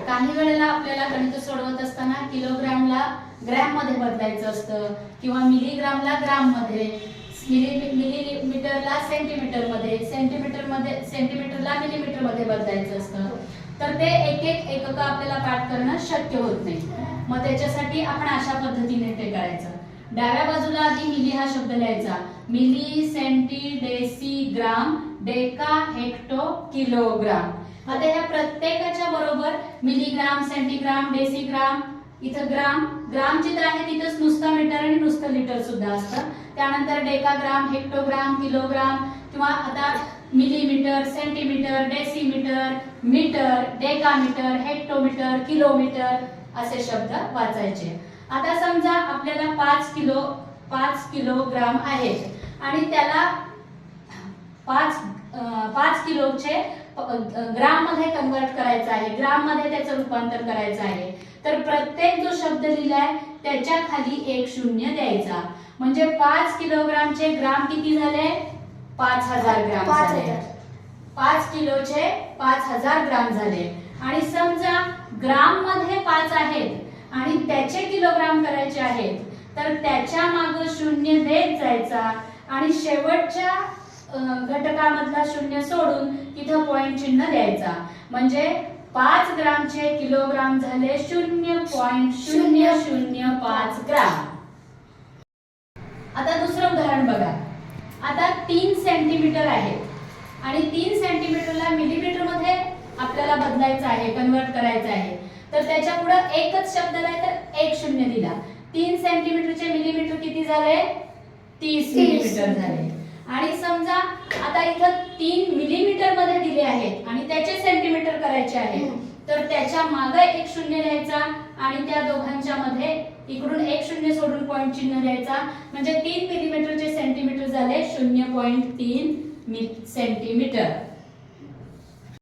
काही वेळेला आपल्याला गणित सोडवत असताना किलोग्रामला ग्रॅम मध्ये बदलायचं असतं किंवा मिलीग्रामला ग्राम मध्ये, मिलीमीटरला सेंटीमीटर मध्ये, सेंटीमीटरला मिलीमीटर मध्ये बदलायचं असतं. तर ते एक एक एकक आपल्याला पाठ करणं शक्य होत नाही. मग त्याच्यासाठी आपण अशा पद्धतीने ते करायचं. डाव्या बाजूला आधी मिली हा शब्द लिहायचा. मिली, सेंटी, डेसी, ग्राम, डेका, हेक्टो, किलोग्राम. आता या प्रत्येकाच्या बरोबर मिलीग्राम, सेंटीग्राम, डेसीग्राम, इथं ग्राम, ग्राम चित्र आहे तिथंच नुसतं मीटर आणि नुसतं लिटर सुद्धा असतं. त्यानंतर डेकाग्राम, हेक्टोग्राम, किलोग्राम किंवा आता millimetre, centimetre, decimetre, metre, decametre, hectometre, kilometre असे शब्द वाचायचे. आता समजा आपल्याला 5 किलोग्राम आहे आणि त्याला 5 किलोचे ग्राम मध्ये कन्वर्ट करायचं आहे, ग्राम मध्ये त्याचं रूपांतर करायचं आहे. तर प्रत्येक जो शब्द लिहिलाय त्याच्या खाली एक शून्य द्यायचा. म्हणजे 5 किलोग्रामचे ग्राम किती झाले? 5000 ग्राम झाले. 5 किलोचे 5000 ग्राम झाले. आणि समजा ग्राम मध्ये 5 आहेत आणि त्याचे किलोग्राम करायचे आहेत तर त्याच्या मागे शून्य देत जायचा आणि शेवटच्या घटकामधला शून्य सोडून तिथं पॉइंट चिन्ह द्यायचा. म्हणजे 5 ग्रामचे किलोग्राम झाले 0.0005 ग्राम. आता दुसरं उदाहरण बघा. आता 3 सेंटीमीटर आहे आणि 3 सेंटीमीटरला मिलीमीटर मध्ये आपल्याला बदलायचं आहे, कन्वर्ट करायचं आहे. तर त्याच्या पुढे एकच शब्द नाही तर एक शून्य दिला. 3 सेंटीमीटरचे मिलीमीटर किती झाले? 30 मिलीमीटर झाले. आणि समजा आता इथं 3 मिलीमीटर मध्ये दिले आहेत आणि त्याचे सेंटीमीटर करायचे आहे तर त्याच्या मागे एक शून्य द्यायचा आणि त्या दोघांच्या मध्ये इकडून एक शून्य सोडून पॉइंट चिन्ह द्यायचा. म्हणजे 3 मिलीमीटरचे सेंटीमीटर झाले 0.3 सेंटीमीटर.